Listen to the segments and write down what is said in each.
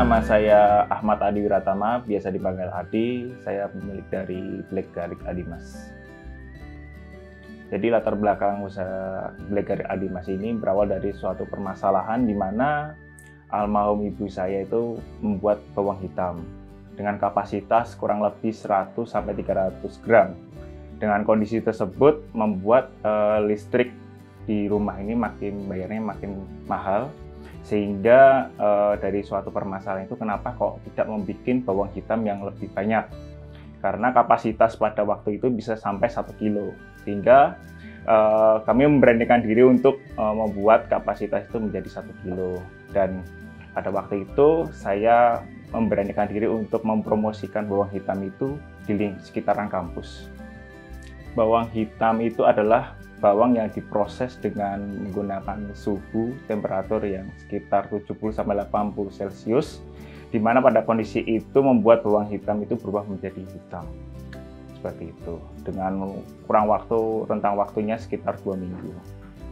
nama saya Ahmad Adi Wiratama, biasa dipanggil Adi. Saya pemilik dari Black Garlic Adimas. Jadi latar belakang usaha Black Garlic Adimas ini berawal dari suatu permasalahan di mana almarhum ibu saya itu membuat bawang hitam dengan kapasitas kurang lebih 100-300 gram. Dengan kondisi tersebut membuat listrik di rumah ini bayarnya makin mahal, sehingga dari suatu permasalahan itu kenapa kok tidak membuat bawang hitam yang lebih banyak, karena kapasitas pada waktu itu bisa sampai 1 kilo, sehingga kami memberanikan diri untuk membuat kapasitas itu menjadi 1 kilo. Dan pada waktu itu saya memberanikan diri untuk mempromosikan bawang hitam itu di sekitaran kampus. Bawang hitam itu adalah bawang yang diproses dengan menggunakan suhu temperatur yang sekitar 70-80 Celcius, di mana pada kondisi itu membuat bawang hitam itu berubah menjadi hitam. Seperti itu, dengan rentang waktunya sekitar 2 minggu.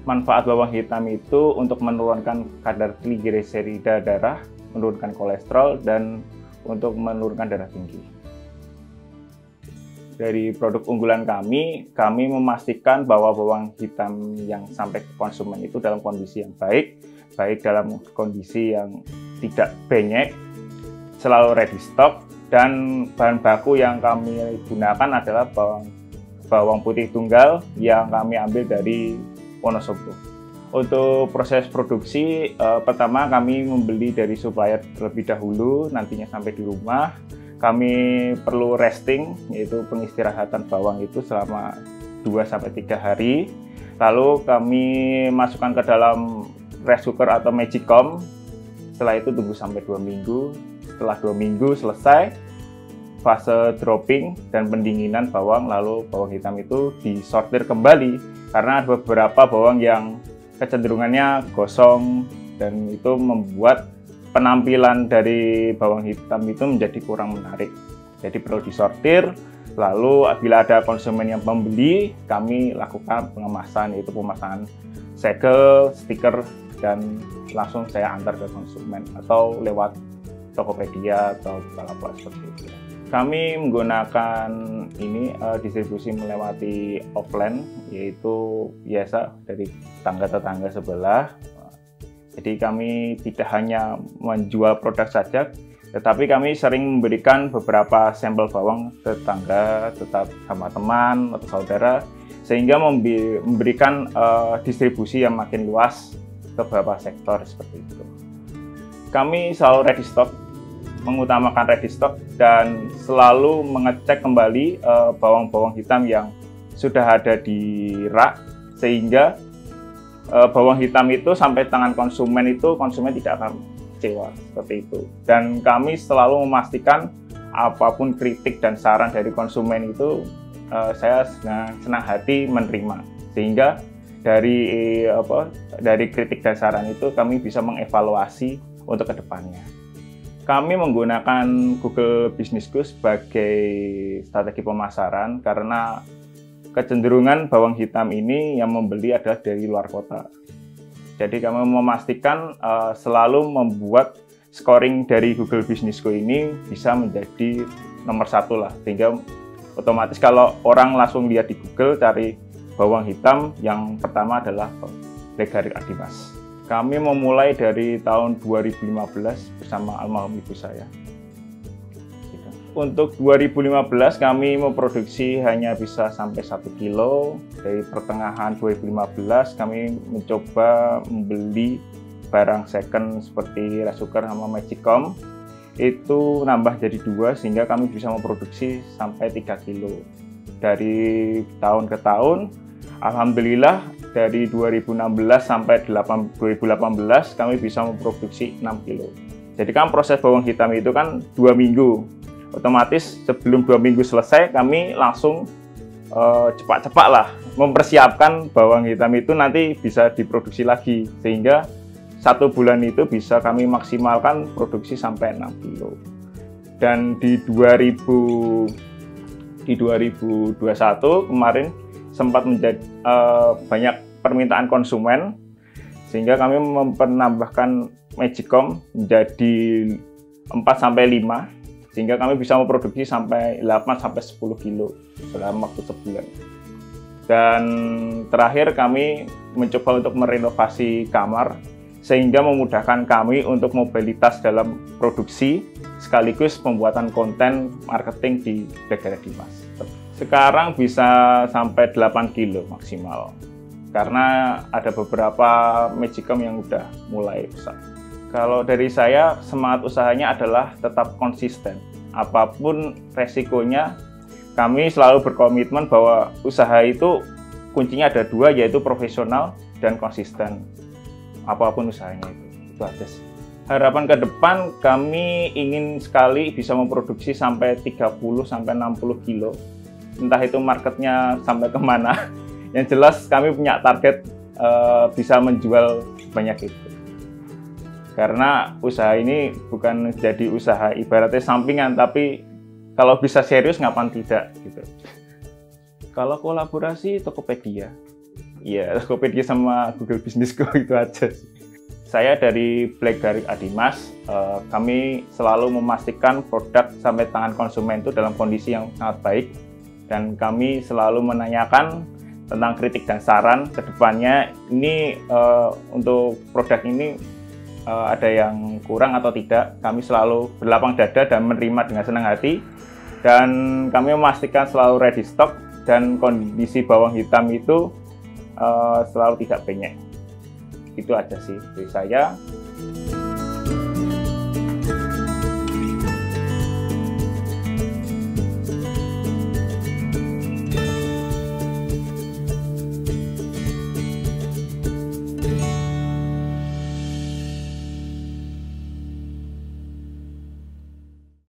Manfaat bawang hitam itu untuk menurunkan kadar trigliserida darah, menurunkan kolesterol, dan untuk menurunkan darah tinggi. Dari produk unggulan kami memastikan bahwa bawang hitam yang sampai ke konsumen itu dalam kondisi yang baik dalam kondisi yang tidak benyek, selalu ready stock, dan bahan baku yang kami gunakan adalah bawang putih tunggal yang kami ambil dari Wonosobo. Untuk proses produksi, pertama kami membeli dari supplier terlebih dahulu, nantinya sampai di rumah. Kami perlu resting, yaitu pengistirahatan bawang itu selama 2-3 hari. Lalu kami masukkan ke dalam rice cooker atau magicom. Setelah itu tunggu sampai 2 minggu. Setelah 2 minggu selesai fase dropping dan pendinginan bawang, lalu bawang hitam itu disortir kembali karena ada beberapa bawang yang kecenderungannya gosong dan itu membuat penampilan dari bawang hitam itu menjadi kurang menarik. Jadi perlu disortir, lalu apabila ada konsumen yang membeli, kami lakukan pengemasan, yaitu pemasangan segel, stiker, dan langsung saya antar ke konsumen atau lewat Tokopedia atau Bukalapak seperti itu. Kami menggunakan distribusi melewati offline, yaitu biasa dari tetangga sebelah. Jadi kami tidak hanya menjual produk saja, tetapi kami sering memberikan beberapa sampel bawang ke tetangga, tetap sama teman atau saudara, sehingga memberikan distribusi yang makin luas ke beberapa sektor seperti itu. Kami selalu ready stock, mengutamakan ready stock, dan selalu mengecek kembali bawang-bawang hitam yang sudah ada di rak, sehingga bawang hitam itu sampai tangan konsumen tidak akan kecewa seperti itu. Dan kami selalu memastikan apapun kritik dan saran dari konsumen itu saya senang hati menerima, sehingga dari kritik dan saran itu kami bisa mengevaluasi untuk kedepannya. Kami menggunakan Google Businessku sebagai strategi pemasaran karena kecenderungan bawang hitam ini yang membeli adalah dari luar kota. Jadi kami memastikan selalu membuat scoring dari Google Businessku ini bisa menjadi nomor 1 lah, sehingga otomatis kalau orang langsung lihat di Google cari bawang hitam, yang pertama adalah Black Garlic Adimas. Kami memulai dari tahun 2015 bersama almarhum ibu saya. Untuk 2015 kami memproduksi hanya bisa sampai 1 kilo. Dari pertengahan 2015 kami mencoba membeli barang second seperti rice cooker sama magicom. Itu nambah jadi 2 sehingga kami bisa memproduksi sampai 3 kilo. Dari tahun ke tahun, alhamdulillah dari 2016 sampai 2018 kami bisa memproduksi 6 kilo. Jadi kan proses bawang hitam itu kan 2 minggu. Otomatis sebelum 2 minggu selesai kami langsung cepat-cepat lah mempersiapkan bawang hitam itu nanti bisa diproduksi lagi, sehingga 1 bulan itu bisa kami maksimalkan produksi sampai 6 kilo. Dan di 2021 kemarin sempat menjadi banyak permintaan konsumen, sehingga kami menambahkan magicom menjadi 4-5, sehingga kami bisa memproduksi sampai 8-10 kilo dalam waktu sebulan. Dan terakhir kami mencoba untuk merenovasi kamar sehingga memudahkan kami untuk mobilitas dalam produksi sekaligus pembuatan konten marketing di Black Diary Dimas. Sekarang bisa sampai 8 kilo maksimal karena ada beberapa magicom yang udah mulai besar. Kalau dari saya, semangat usahanya adalah tetap konsisten. Apapun resikonya, kami selalu berkomitmen bahwa usaha itu kuncinya ada 2, yaitu profesional dan konsisten. Apapun usahanya itu aja sih. Harapan ke depan, kami ingin sekali bisa memproduksi sampai 30-60 kilo. Entah itu marketnya sampai kemana. Yang jelas kami punya target bisa menjual banyak itu. Karena usaha ini bukan jadi usaha ibaratnya sampingan, tapi kalau bisa serius ngapain tidak gitu. Kalau kolaborasi Tokopedia, ya Tokopedia sama Google Business Go itu aja sih. Saya dari Black Diary Dimas, kami selalu memastikan produk sampai tangan konsumen itu dalam kondisi yang sangat baik, dan kami selalu menanyakan tentang kritik dan saran ke depannya. Ini untuk produk ini ada yang kurang atau tidak, kami selalu berlapang dada dan menerima dengan senang hati, dan kami memastikan selalu ready stock dan kondisi bawang hitam itu selalu tidak penyek. Itu aja sih dari saya.